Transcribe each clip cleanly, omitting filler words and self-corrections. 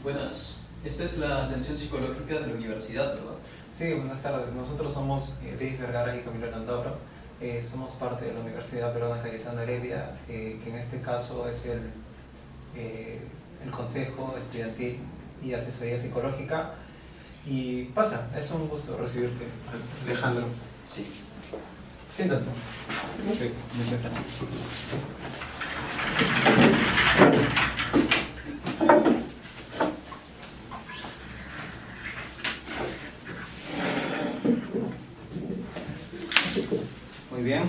Buenas, esta es la atención psicológica de la universidad, ¿verdad? Sí, buenas tardes. Nosotros somos David Vergara y Camilo Landabro. Somos parte de la Universidad Peruana Cayetano Heredia, que en este caso es el Consejo Estudiantil y Asesoría Psicológica. Y pasa, es un gusto recibirte, Alejandro. Sí. Siéntate. Perfecto, muchas gracias. Muy bien.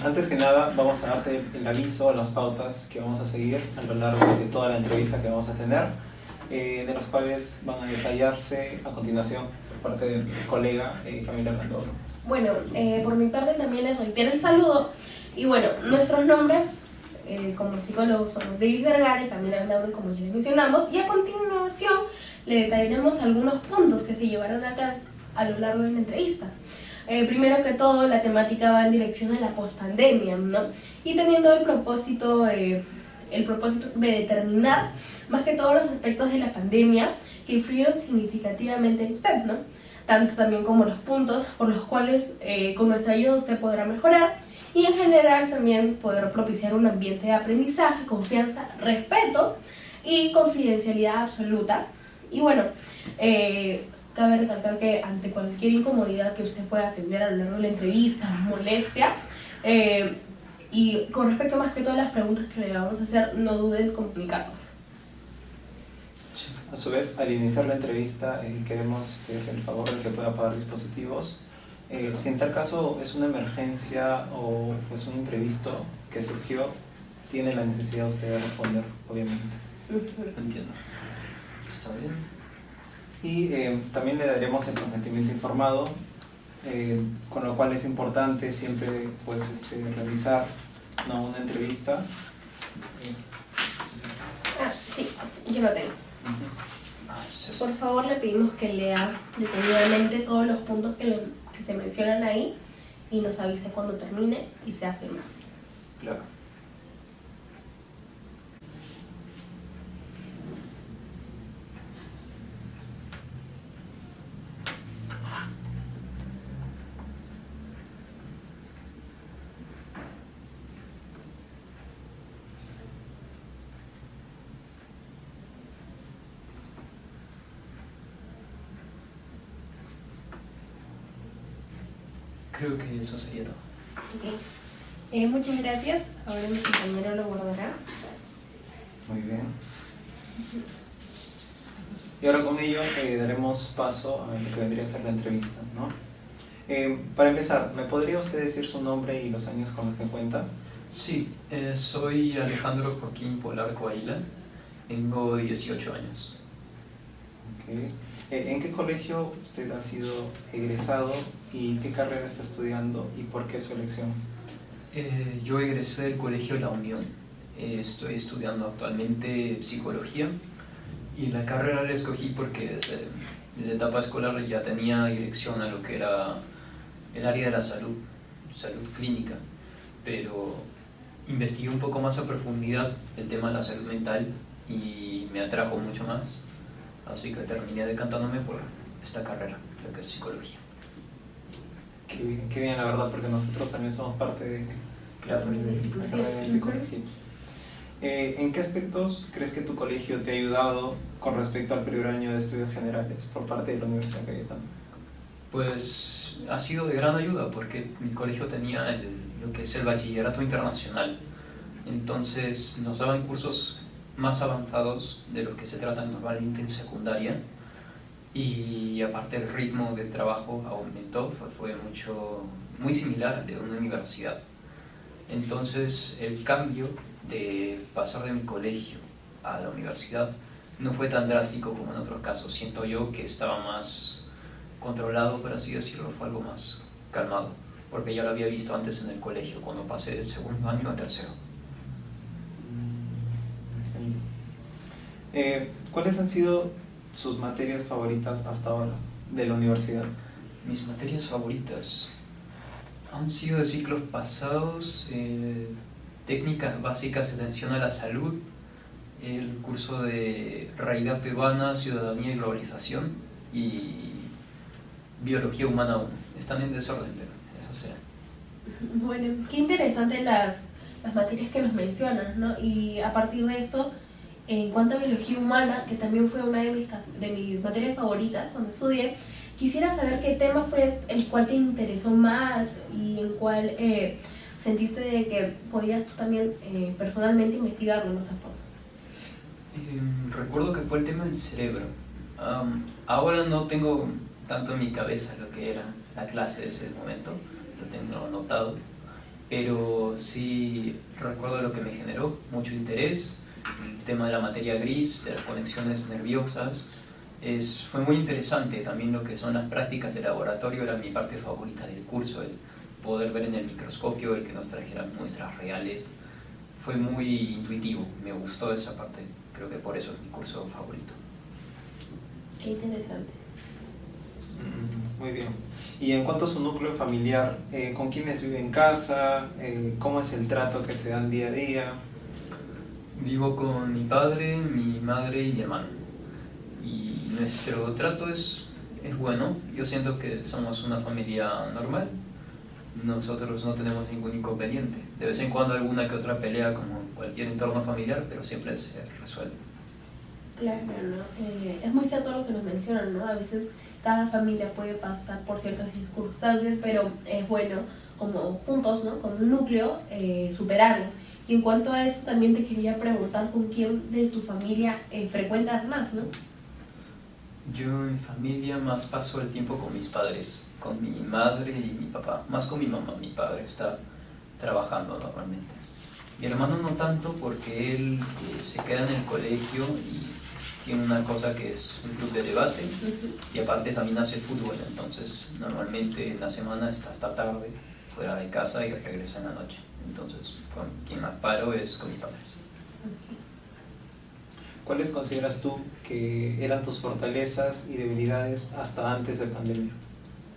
Antes que nada, vamos a darte el aviso, las pautas que vamos a seguir a lo largo de toda la entrevista que vamos a tener, de los cuales van a detallarse a continuación por parte del colega Camilo Landabro. Bueno, por mi parte también les reitero el saludo. Y bueno, nuestros nombres como psicólogos somos David Vergara y Camila Landabro, como ya les mencionamos. Y a continuación le detallaremos algunos puntos que se llevarán acá a lo largo de la entrevista. Primero que todo, la temática va en dirección a la pospandemia, ¿no? Y teniendo el propósito de determinar más que todos los aspectos de la pandemia que influyeron significativamente en usted, ¿no? Tanto también como los puntos por los cuales con nuestra ayuda usted podrá mejorar y en general también poder propiciar un ambiente de aprendizaje, confianza, respeto y confidencialidad absoluta. Y bueno, cabe recalcar que ante cualquier incomodidad que usted pueda tener a lo largo de la entrevista, molestia, y con respecto más que todas las preguntas que le vamos a hacer, no duden en comunicarnos. A su vez, al iniciar la entrevista, queremos pedirle el favor de que pueda apagar dispositivos. Si en tal caso es una emergencia o pues un imprevisto que surgió, tiene la necesidad usted de responder, obviamente. Entiendo. ¿Está bien? Y también le daremos el consentimiento informado, con lo cual es importante siempre pues, realizar una entrevista. Sí, yo lo tengo. Por favor, le pedimos que lea detenidamente todos los puntos que se mencionan ahí y nos avise cuando termine y sea firmado. Claro. Creo que eso sería todo. Okay. Muchas gracias. Ahora mi compañero lo guardará. Muy bien. Y ahora con ello daremos paso a lo que vendría a ser la entrevista, ¿no? Para empezar, ¿me podría usted decir su nombre y los años con los que cuenta? Sí, soy Alejandro Joaquín Polarco Aila, tengo 18 años. Okay. ¿En qué colegio usted ha sido egresado y qué carrera está estudiando y por qué su elección? Yo egresé del colegio La Unión, estoy estudiando actualmente psicología y la carrera la escogí porque desde la etapa escolar ya tenía dirección a lo que era el área de la salud clínica, pero investigué un poco más a profundidad el tema de la salud mental y me atrajo mucho más, así que terminé decantándome por esta carrera, lo que es psicología. Qué bien, la verdad, porque nosotros también somos parte de la carrera de psicología. ¿En qué aspectos crees que tu colegio te ha ayudado con respecto al primer año de estudios generales por parte de la Universidad Cayetano? Pues ha sido de gran ayuda porque mi colegio tenía lo que es el bachillerato internacional, entonces nos daban cursos más avanzados de los que se tratan normalmente en secundaria y aparte el ritmo de trabajo aumentó, fue muy similar al de una universidad. Entonces el cambio de pasar de mi colegio a la universidad no fue tan drástico como en otros casos. Siento yo que estaba más controlado, por así decirlo, fue algo más calmado, porque ya lo había visto antes en el colegio, cuando pasé del segundo año a tercero. ¿Cuáles han sido sus materias favoritas hasta ahora de la universidad? Mis materias favoritas han sido de ciclos pasados, técnicas básicas de atención a la salud, el curso de Realidad Peruana, Ciudadanía y Globalización y Biología Humana 1. Están en desorden, pero eso sea. Bueno, qué interesante las materias que nos mencionas, ¿no? Y a partir de esto, en cuanto a biología humana, que también fue una de mis materias favoritas cuando estudié, quisiera saber qué tema fue el cual te interesó más y en cuál sentiste de que podías tú también personalmente investigarlo más a fondo. Recuerdo que fue el tema del cerebro. Ahora no tengo tanto en mi cabeza lo que era la clase de ese momento, lo tengo anotado, pero sí recuerdo lo que me generó mucho interés, el tema de la materia gris, de las conexiones nerviosas. Fue muy interesante también lo que son las prácticas de laboratorio, era mi parte favorita del curso, el poder ver en el microscopio, el que nos trajeran muestras reales. Fue muy intuitivo, me gustó esa parte, creo que por eso es mi curso favorito. Qué interesante. Muy bien. Y en cuanto a su núcleo familiar, ¿con quiénes vive en casa? ¿Cómo es el trato que se dan día a día? Vivo con mi padre, mi madre y mi hermano. Y nuestro trato es bueno. Yo siento que somos una familia normal. Nosotros no tenemos ningún inconveniente. De vez en cuando alguna que otra pelea como en cualquier entorno familiar, pero siempre se resuelve. Claro, ¿no? Es muy cierto lo que nos mencionan, ¿no? A veces cada familia puede pasar por ciertas circunstancias, pero es bueno como juntos, ¿no? Como un núcleo, superarlos. Y en cuanto a esto, también te quería preguntar con quién de tu familia frecuentas más, ¿no? Yo en familia más paso el tiempo con mis padres, con mi madre y mi papá, más con mi mamá. Mi padre está trabajando normalmente. Mi hermano no tanto porque él se queda en el colegio y tiene una cosa que es un club de debate y aparte también hace fútbol, entonces normalmente en la semana está hasta tarde fuera de casa y regresa en la noche. Entonces con quien más paro es con mis padres. Okay. ¿Cuáles consideras tú que eran tus fortalezas y debilidades hasta antes de pandemia?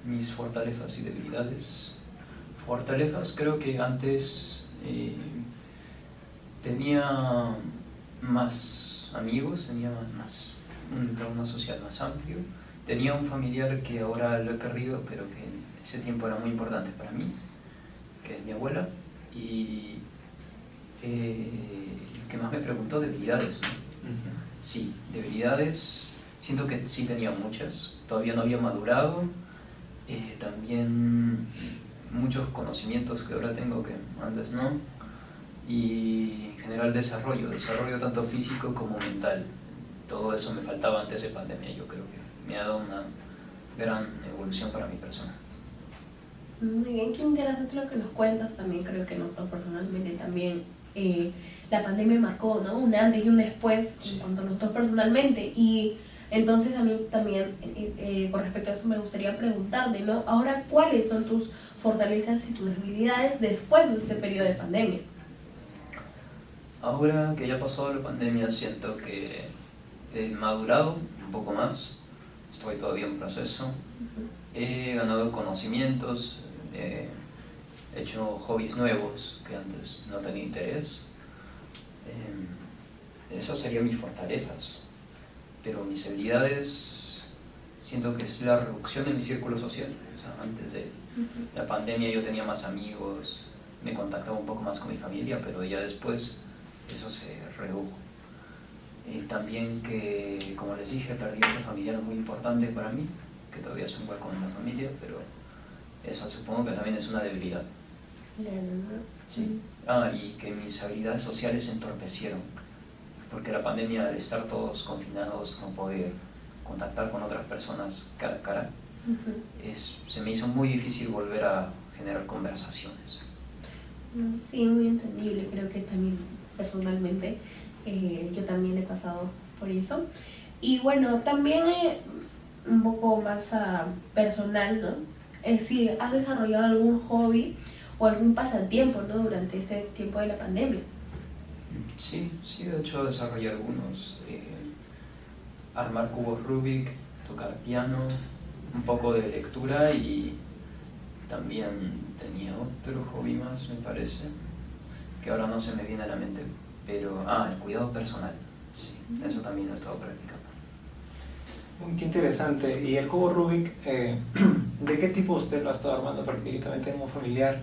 Mis fortalezas y debilidades. Fortalezas, creo que antes tenía más amigos, tenía un entorno social más amplio. Tenía un familiar que ahora lo he perdido, pero que en ese tiempo era muy importante para mí, que es mi abuela. Y lo que más me preguntó, debilidades, ¿no? Sí, debilidades, siento que sí tenía muchas, todavía no había madurado, también muchos conocimientos que ahora tengo que antes no, y en general desarrollo tanto físico como mental. Todo eso me faltaba antes de pandemia, yo creo que me ha dado una gran evolución para mi persona. Muy bien, qué interesante lo que nos cuentas. También creo que nosotros personalmente también la pandemia marcó, ¿no? Un antes y un después en cuanto a nosotros personalmente. Y entonces a mí también con respecto a eso me gustaría preguntarte, ¿no? Ahora, ¿cuáles son tus fortalezas y tus debilidades después de este periodo de pandemia? Ahora que ya pasó la pandemia siento que he madurado un poco más, estoy todavía en proceso, he ganado conocimientos, he hecho hobbies nuevos que antes no tenía interés. Esas serían mis fortalezas, pero mis debilidades siento que es la reducción de mi círculo social. O sea, antes de la pandemia yo tenía más amigos, me contactaba un poco más con mi familia, pero ya después eso se redujo. También que, como les dije, perdí a este familiar muy importante para mí, que todavía es un hueco en la familia, pero eso supongo que también es una debilidad. Sí. Y que mis habilidades sociales se entorpecieron, porque la pandemia, al estar todos confinados, no poder contactar con otras personas cara a cara, se me hizo muy difícil volver a generar conversaciones. Sí, muy entendible. Creo que también personalmente yo también he pasado por eso. Y bueno, también un poco más personal, ¿no? Si has desarrollado algún hobby o algún pasatiempo, ¿no? Durante este tiempo de la pandemia. Sí, de hecho desarrollé algunos. Armar cubos Rubik, tocar piano, un poco de lectura y también tenía otro hobby más, me parece, que ahora no se me viene a la mente, pero el cuidado personal. Sí, eso también lo he estado practicando. Qué interesante. ¿Y el cubo Rubik, de qué tipo usted lo ha estado armando? Porque yo también tengo un familiar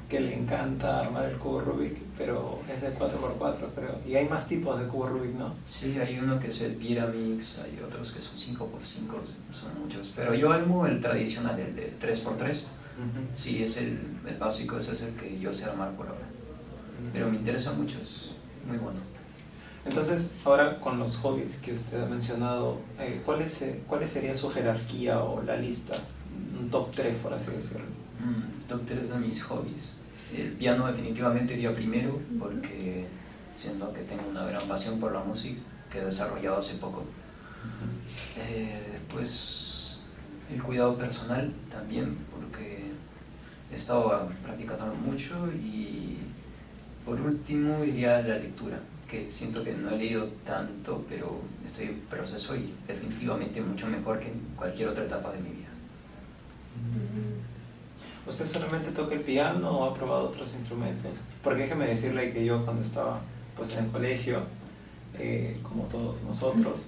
que le encanta armar el cubo Rubik, pero es de 4x4, creo. Y hay más tipos de cubo Rubik, ¿no? Sí, hay uno que es el Pyramix, hay otros que son 5x5, son muchos. Pero yo armo el tradicional, el de 3x3. Sí, es el básico, ese es el que yo sé armar por ahora. Pero me interesa mucho, es muy bueno. Entonces, ahora con los hobbies que usted ha mencionado, ¿cuál sería su jerarquía o la lista? Un top 3, por así decirlo. Top 3 de mis hobbies. El piano definitivamente iría primero porque siento que tengo una gran pasión por la música que he desarrollado hace poco. Después el cuidado personal también porque he estado practicando mucho y por último iría la lectura, que siento que no he leído tanto, pero estoy en proceso y definitivamente mucho mejor que en cualquier otra etapa de mi vida. ¿Usted solamente toca el piano o ha probado otros instrumentos? Porque déjeme decirle que yo cuando estaba pues, en el colegio, como todos nosotros,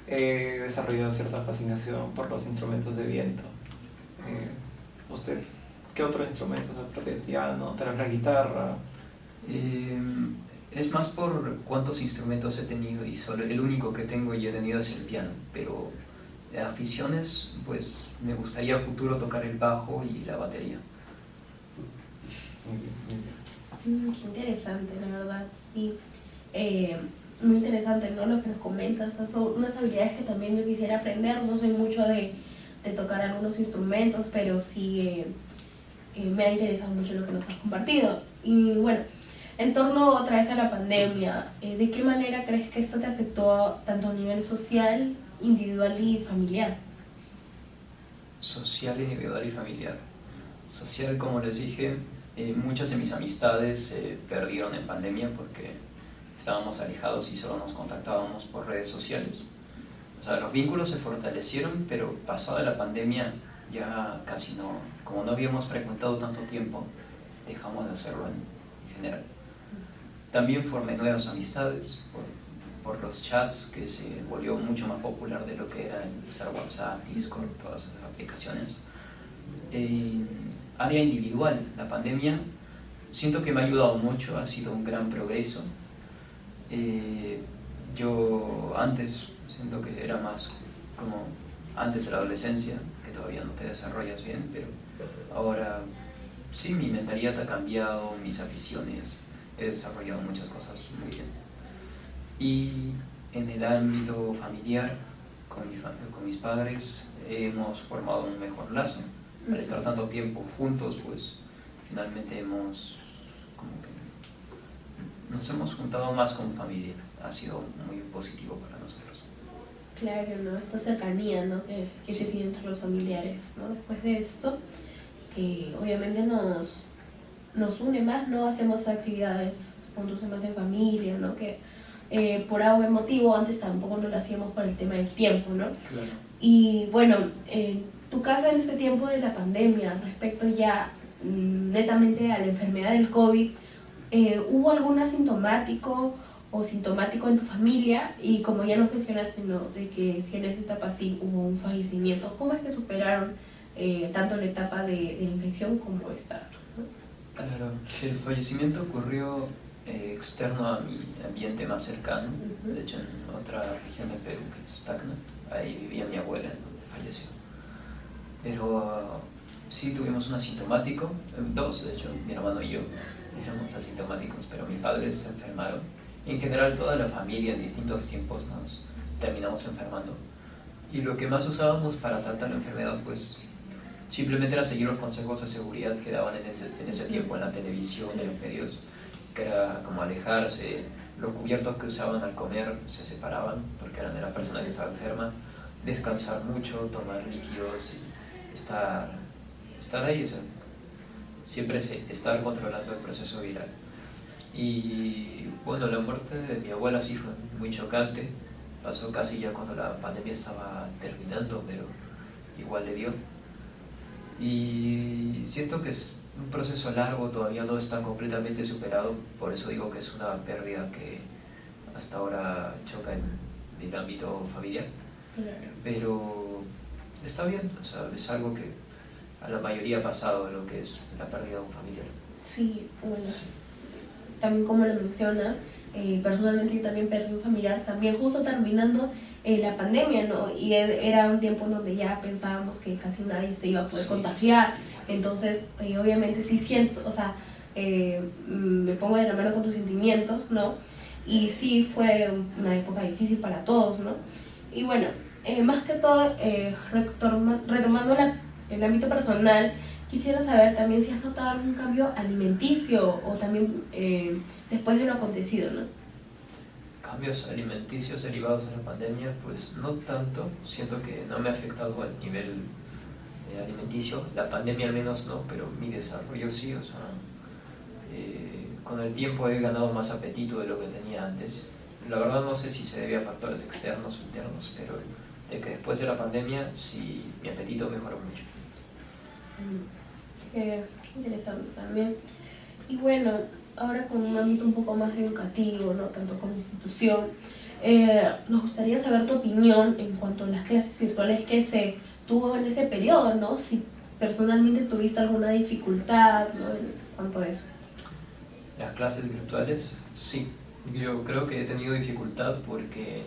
he desarrollado cierta fascinación por los instrumentos de viento. ¿Usted qué otros instrumentos aparte del piano? ¿Tal vez la guitarra? Es más por cuántos instrumentos he tenido y solo el único que tengo y he tenido es el piano, pero de aficiones, pues me gustaría a futuro tocar el bajo y la batería. Qué interesante, la verdad, sí. Muy interesante, ¿no? Lo que nos comentas, son unas habilidades que también yo quisiera aprender. No soy mucho de tocar algunos instrumentos, pero sí me ha interesado mucho lo que nos has compartido. Y bueno, en torno otra vez a la pandemia, ¿de qué manera crees que esto te afectó tanto a nivel social, individual y familiar? Social, individual y familiar. Social, como les dije, muchas de mis amistades se perdieron en pandemia porque estábamos alejados y solo nos contactábamos por redes sociales. O sea, los vínculos se fortalecieron, pero pasada la pandemia ya casi no, como no habíamos frecuentado tanto tiempo, dejamos de hacerlo en general. También formé nuevas amistades por los chats, que se volvió mucho más popular de lo que era usar WhatsApp, Discord, todas esas aplicaciones. Área individual, la pandemia, siento que me ha ayudado mucho, ha sido un gran progreso. Yo antes siento que era más como antes de la adolescencia, que todavía no te desarrollas bien, pero ahora sí, mi mentalidad ha cambiado, mis aficiones, he desarrollado muchas cosas muy bien. Y en el ámbito familiar, con mis padres, hemos formado un mejor lazo. Al estar tanto tiempo juntos, pues finalmente nos hemos juntado más como familia. Ha sido muy positivo para nosotros. Claro, ¿no? Esta cercanía, ¿no? que se tiene entre los familiares, ¿no? Después de esto, que obviamente nos une más, ¿no? Hacemos actividades juntos más en familia, ¿no? Que por algún motivo antes tampoco no lo hacíamos por el tema del tiempo, ¿no? Claro. Y bueno, tu caso en este tiempo de la pandemia, respecto ya netamente a la enfermedad del COVID, ¿hubo algún asintomático o sintomático en tu familia? Y como ya nos mencionaste, ¿no? De que si en esa etapa sí hubo un fallecimiento, ¿cómo es que superaron tanto la etapa de la infección como esta, ¿no? Claro, el fallecimiento ocurrió externo a mi ambiente más cercano, de hecho en otra región de Perú, que es Tacna. Ahí vivía mi abuela, en donde falleció. Pero sí tuvimos un asintomático, dos de hecho, mi hermano y yo éramos asintomáticos, pero mis padres se enfermaron. Y en general toda la familia en distintos tiempos nos terminamos enfermando. Y lo que más usábamos para tratar la enfermedad, pues simplemente era seguir los consejos de seguridad que daban en ese tiempo en la televisión, en los medios, que era como alejarse, los cubiertos que usaban al comer se separaban porque eran de la persona que estaba enferma, descansar mucho, tomar líquidos y estar ahí, o sea, siempre estar controlando el proceso viral. Y bueno, la muerte de mi abuela sí fue muy chocante, pasó casi ya cuando la pandemia estaba terminando, pero igual le dio. Y siento que es un proceso largo, todavía no está completamente superado, por eso digo que es una pérdida que hasta ahora choca en el ámbito familiar, Claro. pero está bien, o sea, es algo que a la mayoría ha pasado, lo que es la pérdida de un familiar. Sí, bueno, también como lo mencionas, personalmente yo también perdí un familiar, también justo terminando la pandemia, ¿no? Y era un tiempo en donde ya pensábamos que casi nadie se iba a poder Sí. contagiar, entonces obviamente sí siento, o sea, me pongo de la mano con tus sentimientos, ¿no? Y sí fue una época difícil para todos, ¿no? Y bueno, más que todo, retomando el ámbito personal, quisiera saber también si has notado algún cambio alimenticio o también después de lo acontecido, ¿no? Cambios alimenticios derivados de la pandemia, pues no tanto, siento que no me ha afectado al nivel alimenticio, la pandemia al menos no, pero mi desarrollo sí, o sea, con el tiempo he ganado más apetito de lo que tenía antes. La verdad no sé si se debe a factores externos o internos, pero de que después de la pandemia sí mi apetito mejoró mucho. Qué interesante también. Y bueno, ahora con un ámbito un poco más educativo, ¿no? Tanto como institución, nos gustaría saber tu opinión en cuanto a las clases virtuales que se tuvo en ese periodo, ¿no? Si personalmente tuviste alguna dificultad, ¿no? En cuanto a eso. Las clases virtuales, sí. Yo creo que he tenido dificultad porque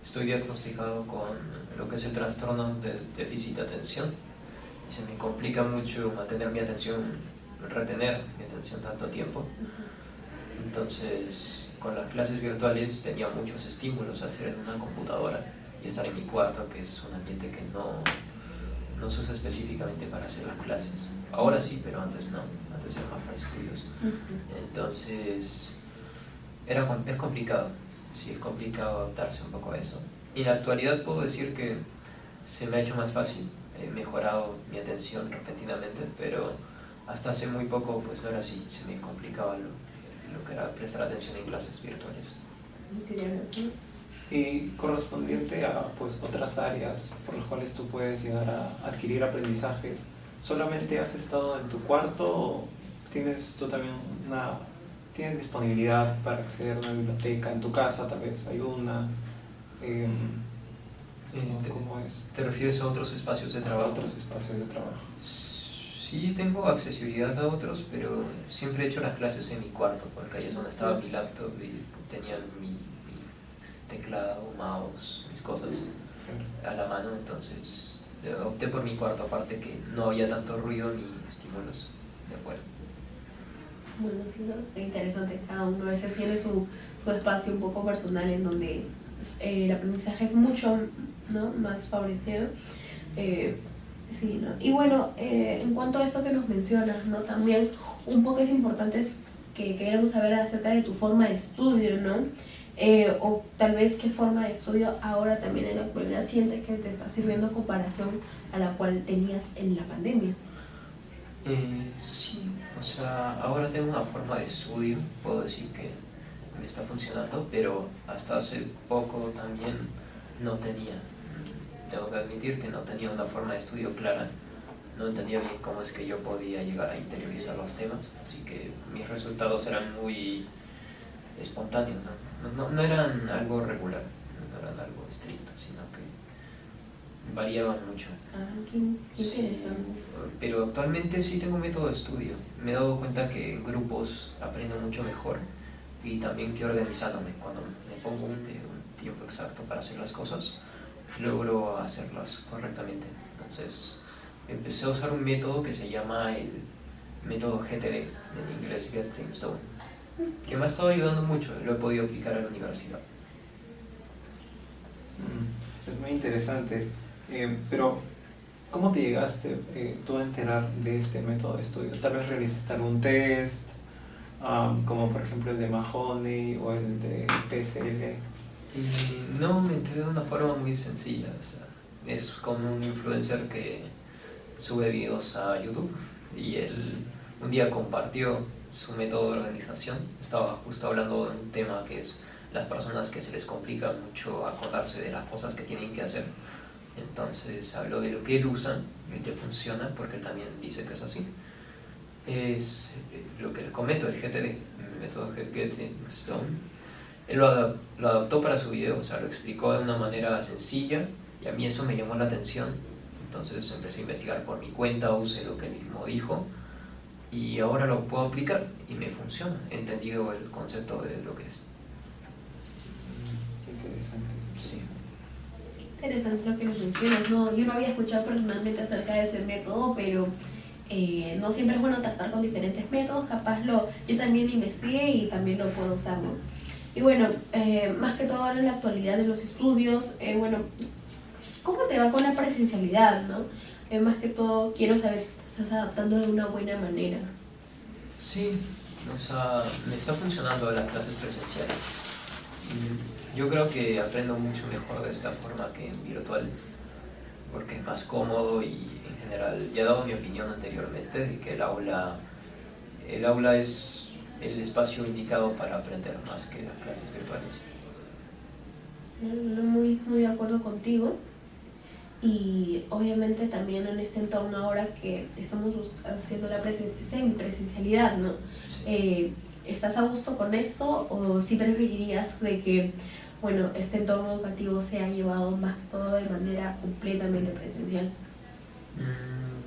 estoy diagnosticado con lo que es el trastorno de déficit de atención y se me complica mucho mantener mi atención, retener mi atención tanto tiempo. Entonces, con las clases virtuales tenía muchos estímulos a hacer en una computadora y estar en mi cuarto, que es un ambiente que no se usa específicamente para hacer las clases. Ahora sí, pero antes no, antes era más para estudios. Entonces, es complicado, sí, es complicado adaptarse un poco a eso. Y en la actualidad puedo decir que se me ha hecho más fácil, he mejorado mi atención repentinamente, pero hasta hace muy poco pues no era así, se me complicaba lo que era prestar atención en clases virtuales. Y correspondiente a pues otras áreas por las cuales tú puedes llegar a adquirir aprendizajes, ¿solamente has estado en tu cuarto o tienes tú también tienes disponibilidad para acceder a una biblioteca en tu casa? Tal vez hay una, ¿cómo es? ¿Te refieres a otros espacios de A trabajo? otros espacios de trabajo. Sí, tengo accesibilidad a otros, pero siempre he hecho las clases en mi cuarto, porque ahí es donde estaba mi laptop y tenía mi teclado, mouse, mis cosas a la mano, entonces opté por mi cuarto, aparte que no había tanto ruido ni estímulos de afuera. Bueno, sí, ¿no? Es interesante, cada uno a veces tiene su espacio un poco personal en donde el aprendizaje es mucho, ¿no? Más favorecido. Sí, ¿no? Y bueno, en cuanto a esto que nos mencionas, ¿no? También un poco es importante que queremos saber acerca de tu forma de estudio, ¿no? O tal vez qué forma de estudio ahora también en la actualidad sientes que te está sirviendo en comparación a la cual tenías en la pandemia. Sí, o sea, ahora tengo una forma de estudio, puedo decir que me está funcionando, pero hasta hace poco también no tenía. Tengo que admitir que no tenía una forma de estudio clara, no entendía bien cómo es que yo podía llegar a interiorizar los temas, así que mis resultados eran muy espontáneos, no eran algo regular, no eran algo estricto, sino que variaban mucho. Ah, qué interesante. Sí, pero actualmente sí tengo un método de estudio. Me he dado cuenta que en grupos aprendo mucho mejor y también que organizándome. Cuando me pongo un tiempo exacto para hacer las cosas, logro hacerlas correctamente. Entonces empecé a usar un método que se llama el método GTD, en inglés Get Things Done, que me ha estado ayudando mucho, lo he podido aplicar a la universidad. Es muy interesante, pero ¿cómo te llegaste tú a enterar de este método de estudio? Tal vez realizaste algún test, como por ejemplo el de Mahoney o el de PSL. Y no, me enteré de una forma muy sencilla, o sea, es como un influencer que sube videos a YouTube y él un día compartió su método de organización. Estaba justo hablando de un tema que es las personas que se les complica mucho acordarse de las cosas que tienen que hacer. Entonces habló de lo que él usa y le funciona, porque él también dice que es así. Es lo que les comento, el GTD, el método Get Things Done. Él lo adaptó para su video, o sea, lo explicó de una manera sencilla y a mí eso me llamó la atención. Entonces empecé a investigar por mi cuenta, usé lo que él mismo dijo y ahora lo puedo aplicar y me funciona. He entendido el concepto de lo que es. Interesante. Sí. Interesante lo que nos mencionas, ¿no? Yo no había escuchado personalmente acerca de ese método, pero no siempre es bueno tratar con diferentes métodos, yo también investigué y también lo puedo usar, ¿no? Y bueno, más que todo ahora en la actualidad de los estudios, bueno, ¿cómo te va con la presencialidad, no? Más que todo quiero saber si te estás adaptando de una buena manera. Sí, o sea, me está funcionando las clases presenciales. Yo creo que aprendo mucho mejor de esta forma que en virtual, porque es más cómodo y en general, ya he dado mi opinión anteriormente de que el aula es el espacio indicado para aprender más que las clases virtuales. Muy, muy de acuerdo contigo. Y obviamente también en este entorno ahora que estamos haciendo la semipresencialidad, ¿no? Sí. ¿Estás a gusto con esto o sí preferirías de que, bueno, este entorno educativo sea llevado más que todo de manera completamente presencial?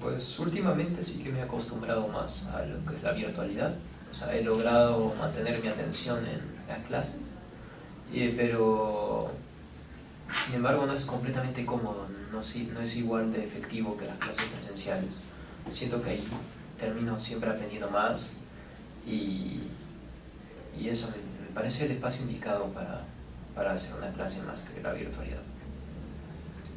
Pues últimamente sí que me he acostumbrado más a lo que es la virtualidad. O sea, he logrado mantener mi atención en las clases, pero sin embargo no es completamente cómodo, no es igual de efectivo que las clases presenciales. Siento que ahí termino siempre aprendiendo más y eso me parece el espacio indicado para hacer una clase más que la virtualidad.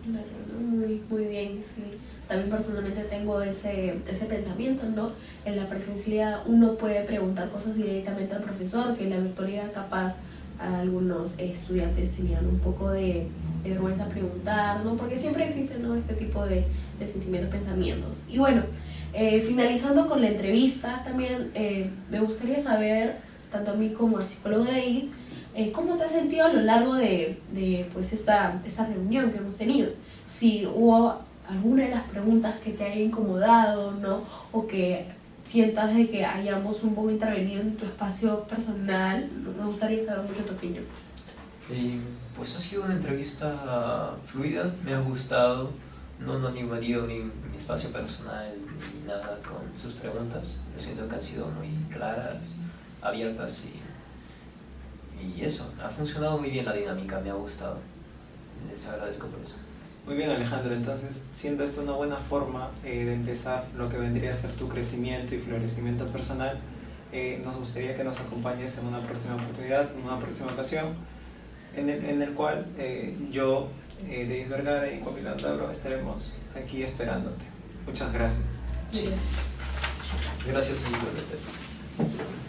Claro, ¿no? Muy, muy bien, sí. También personalmente tengo ese pensamiento, ¿no? En la presencialidad uno puede preguntar cosas directamente al profesor, que en la virtualidad capaz algunos estudiantes tenían un poco de vergüenza preguntar, ¿no? Porque siempre existen, ¿no?, este tipo de sentimientos, pensamientos. Y bueno, finalizando con la entrevista, también me gustaría saber, tanto a mí como al psicólogo Davis, ¿cómo te has sentido a lo largo de pues esta reunión que hemos tenido? Si hubo alguna de las preguntas que te haya incomodado, ¿no? O que sientas de que hayamos un poco intervenido en tu espacio personal, me gustaría saber mucho tu opinión. Pues ha sido una entrevista fluida, me ha gustado, no han invadido mi espacio personal ni nada con sus preguntas. Yo siento que han sido muy claras, abiertas y eso, ha funcionado muy bien la dinámica, me ha gustado. Les agradezco por eso. Muy bien, Alejandro, entonces siendo esto una buena forma de empezar lo que vendría a ser tu crecimiento y florecimiento personal, nos gustaría que nos acompañes en una próxima oportunidad, en una próxima ocasión, en el cual yo, David Vergara y Camila Andauro estaremos aquí esperándote. Muchas gracias. Gracias. Gracias, igualmente.